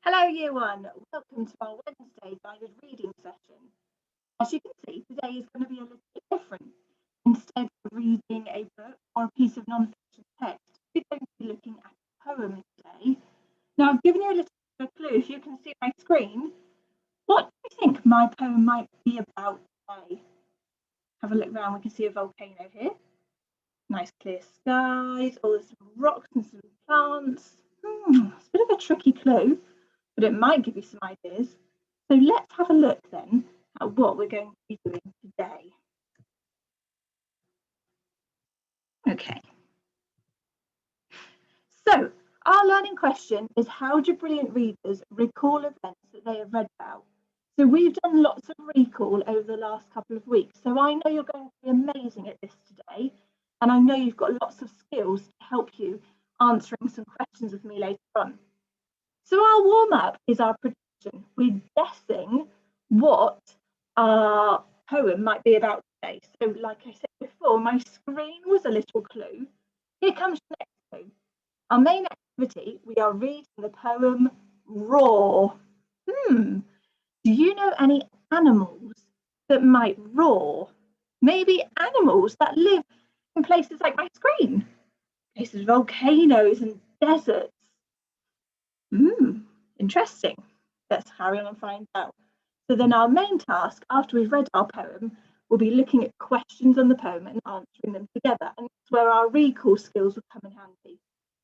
Hello, Year One. Welcome to our Wednesday guided reading session. As you can see, today is going to be a little bit different. Instead of reading a book or a piece of non-fiction text, we're going to be looking at a poem today. Now, I've given you a little bit of a clue. If you can see my screen, what do you think my poem might be about today? Have a look around. We can see a volcano here. Nice clear skies, all the rocks and some plants. It's a bit of a tricky clue, but it might give you some ideas. So let's have a look then at what we're going to be doing today. Okay. So our learning question is, how do brilliant readers recall events that they have read about? So we've done lots of recall over the last couple of weeks. So I know you're going to be amazing at this today. And I know you've got lots of skills to help you answering some questions with me later on. So our warm-up is our prediction. We're guessing what our poem might be about today. So like I said before, my screen was a little clue. Here comes the next clue. Our main activity, we are reading the poem Roar. Do you know any animals that might roar? Maybe animals that live in places like my screen, places with volcanoes and deserts. Interesting. Let's carry on and find out. So then our main task, after we've read our poem, will be looking at questions on the poem and answering them together. And that's where our recall skills will come in handy.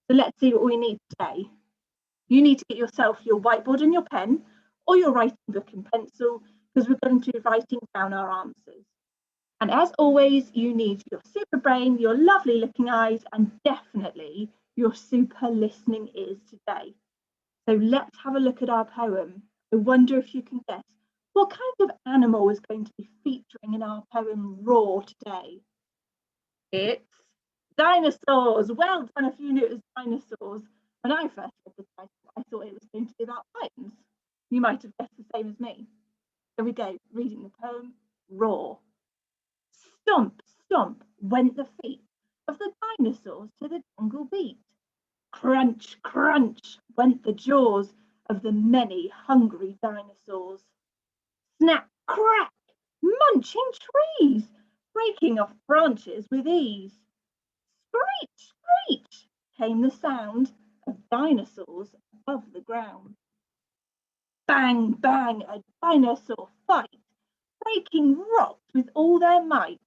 So let's see what we need today. You need to get yourself your whiteboard and your pen, or your writing book and pencil, because we're going to be writing down our answers. And as always, you need your super brain, your lovely looking eyes, and definitely your super listening ears today. So let's have a look at our poem. I wonder if you can guess what kind of animal is going to be featuring in our poem Roar today. It's dinosaurs. Well done if you knew it was dinosaurs. When I first read the title, I thought it was going to be about titans. You might have guessed the same as me. Here we go, reading the poem Roar. Stomp, stomp went the feet of the dinosaurs to the jungle beat. Crunch, crunch went the jaws of the many hungry dinosaurs. Snap, crack, munching trees, breaking off branches with ease. Screech, screech came the sound of dinosaurs above the ground. Bang, bang, a dinosaur fight, breaking rocks with all their might.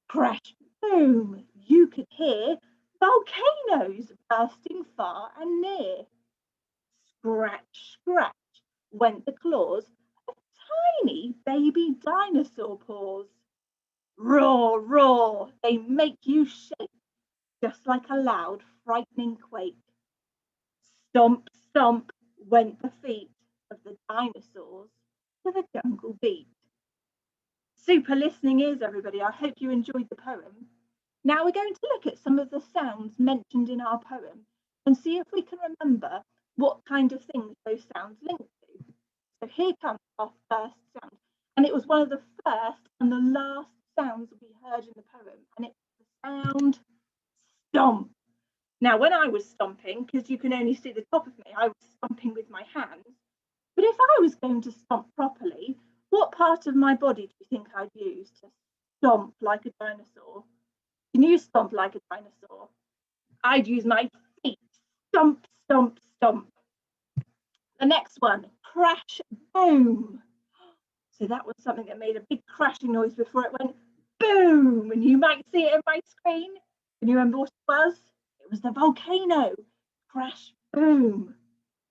Crash, boom, you could hear volcanoes bursting far and near. Scratch, scratch went the claws of tiny baby dinosaur paws. Roar, roar, they make you shake, just like a loud, frightening quake. Stomp, stomp went the feet of the dinosaurs to the jungle beat. Super listening ears, everybody. I hope you enjoyed the poem. Now we're going to look at some of the sounds mentioned in our poem and see if we can remember what kind of things those sounds link to. So here comes our first sound, and it was one of the first and the last sounds that we heard in the poem, and it's the sound stomp. Now, when I was stomping, because you can only see the top of me, I was stomping with my hands. But if I was going to stomp properly, what part of my body do you think I'd use to stomp like a dinosaur? Can you stomp like a dinosaur? I'd use my feet. Stomp, stomp, stomp. The next one, crash, boom. So that was something that made a big crashing noise before it went boom. And you might see it in my screen. Can you remember what it was? It was the volcano. Crash, boom.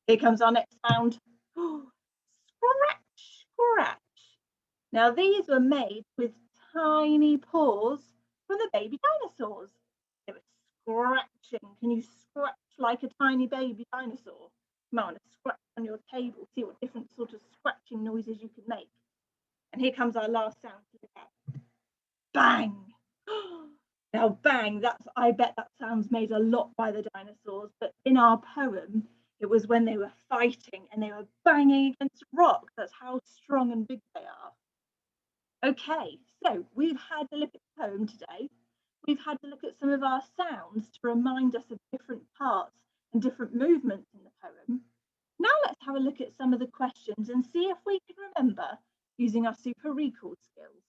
Here comes our next sound. Scratch, scratch. Now these were made with tiny paws from the baby dinosaurs. They were scratching. Can you scratch like a tiny baby dinosaur? Come on, scratch on your table, see what different sort of scratching noises you can make. And here comes our last sound to look at. Bang. Now bang, I bet that sound's made a lot by the dinosaurs, but in our poem, it was when they were fighting and they were banging against rocks. That's how strong and big they are. Okay, so we've had a look at the poem today. We've had to look at some of our sounds to remind us of different parts and different movements in the poem. Now let's have have a look at some of the questions and see if we can remember using our super recall skills.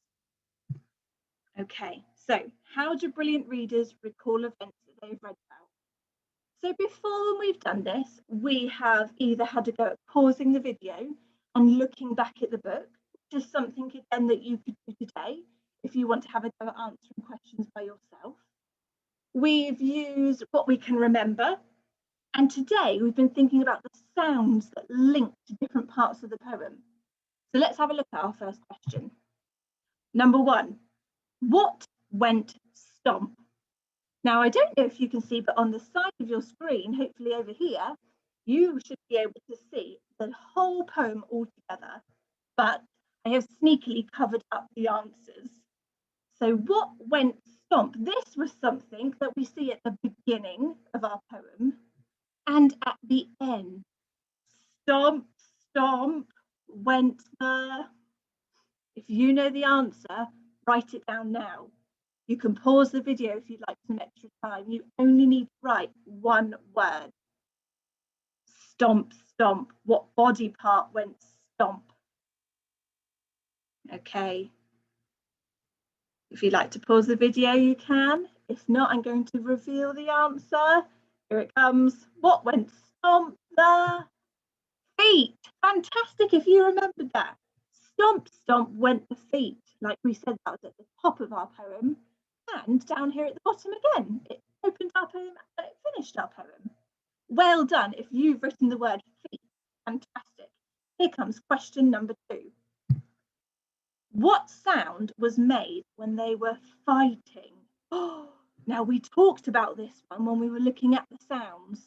Okay, so how do brilliant readers recall events that they've read about? So before when we've done this, we have either had to go at pausing the video and looking back at the book, which is something again that you could do today if you want to have a go at answering questions by yourself. We've used what we can remember, and today we've been thinking about the sounds that link to different parts of the poem. So let's have a look at our first question. Number 1, what went stomp? Now, I don't know if you can see, but on the side of your screen, hopefully over here, you should be able to see the whole poem all together, but I have sneakily covered up the answers. So what went stomp? This was something that we see at the beginning of our poem and at the end. Stomp, stomp, went the... If you know the answer, write it down now. You can pause the video if you'd like some extra time. You only need to write one word. Stomp, stomp. What body part went stomp? Okay. If you'd like to pause the video, you can. If not, I'm going to reveal the answer. Here it comes. What went stomp? The feet. Fantastic if you remembered that. Stomp, stomp went the feet. Like we said, that was at the top of our poem. And down here at the bottom again, it opened our poem and it finished our poem. Well done if you've written the word feet. Fantastic. Here comes question number 2. What sound was made when they were fighting? Oh, now we talked about this one when we were looking at the sounds.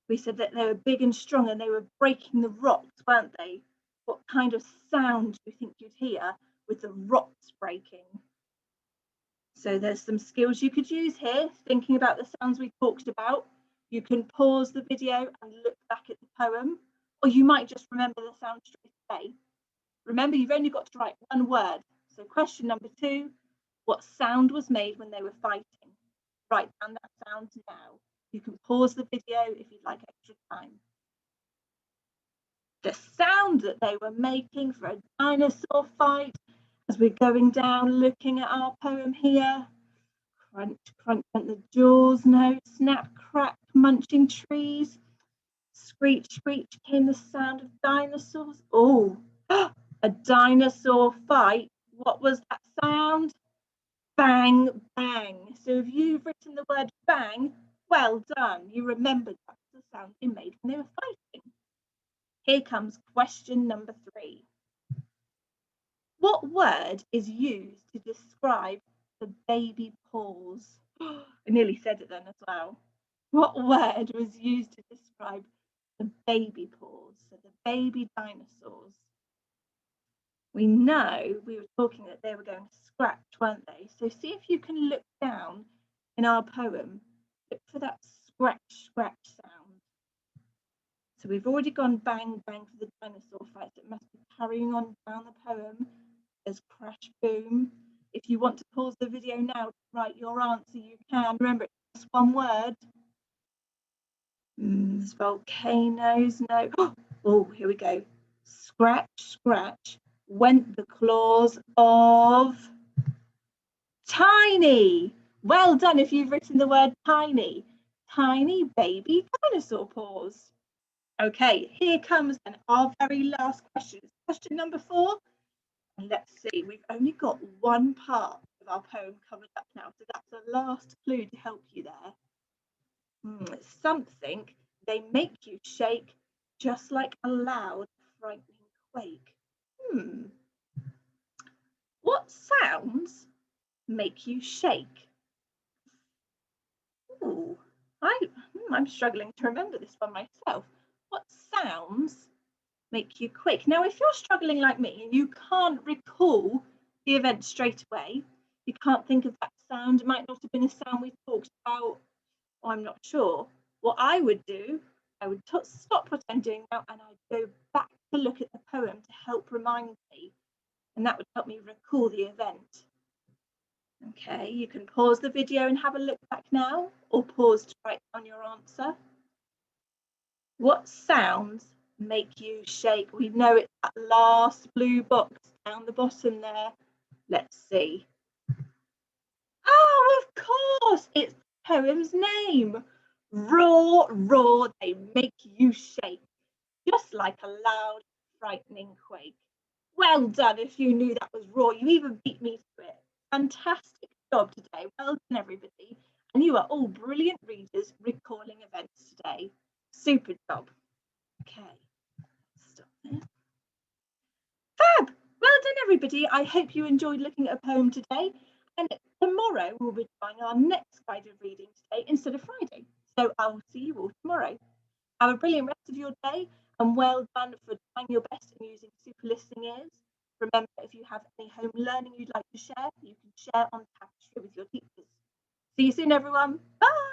We said that they were big and strong and they were breaking the rocks, weren't they? What kind of sound do you think you'd hear with the rocks breaking? So there's some skills you could use here, thinking about the sounds we talked about. You can pause the video and look back at the poem, or you might just remember the sound straight away. Remember, you've only got to write one word. So question number 2, what sound was made when they were fighting? Write down that sound now. You can pause the video if you'd like extra time. The sound that they were making for a dinosaur fight, as we're going down looking at our poem here. Crunch, crunch went the jaws, no, snap, crack, munching trees. Screech, screech came the sound of dinosaurs. Oh, a dinosaur fight. What was that sound? Bang, bang. So if you've written the word bang, well done. You remembered that's the sound they made when they were fighting. Here comes question number 3. What word is used to describe the baby paws? I nearly said it then as well. What word was used to describe the baby paws, so the baby dinosaurs? We know we were talking that they were going to scratch, weren't they? So see if you can look down in our poem, look for that scratch, scratch sound. So we've already gone bang, bang for the dinosaur fight. So it must be carrying on down the poem. There's crash, boom. If you want to pause the video now to write your answer, you can. Remember, it's just one word. There's volcanoes, no. Oh, here we go. Scratch, scratch went the claws of Tiny. Well done if you've written the word tiny. Tiny baby dinosaur paws. Okay, here comes then our very last question. Question number 4. And let's see, we've only got one part of our poem covered up now, so that's the last clue to help you there. Something they make you shake just like a loud, frightening quake. What sounds make you shake? Ooh, I'm struggling to remember this one myself. What sounds make you quake? Now, if you're struggling like me and you can't recall the event straight away, you can't think of that sound, it might not have been a sound we talked about, or I'm not sure. What I would do, I would stop what I'm doing now and I'd go back to look at the poem to help remind me, and that would help me recall the event. Okay, you can pause the video and have a look back now, or pause to write down your answer. What sounds make you shake. We know it's that last blue box down the bottom there. Let's see. Oh, of course, it's the poem's name. Roar, roar, they make you shake, just like a loud, frightening quake. Well done if you knew that was roar. You even beat me to it. Fantastic job today. Well done, everybody. And you are all brilliant readers recalling events today. Super job. Okay, stop there. Fab! Well done, everybody. I hope you enjoyed looking at a poem today. And tomorrow we'll be trying our next guided reading today instead of Friday. So I'll see you all tomorrow. Have a brilliant rest of your day and well done for trying your best and using super listening ears. Remember, if you have any home learning you'd like to share, you can share on Tapestry with your teachers. See you soon, everyone. Bye.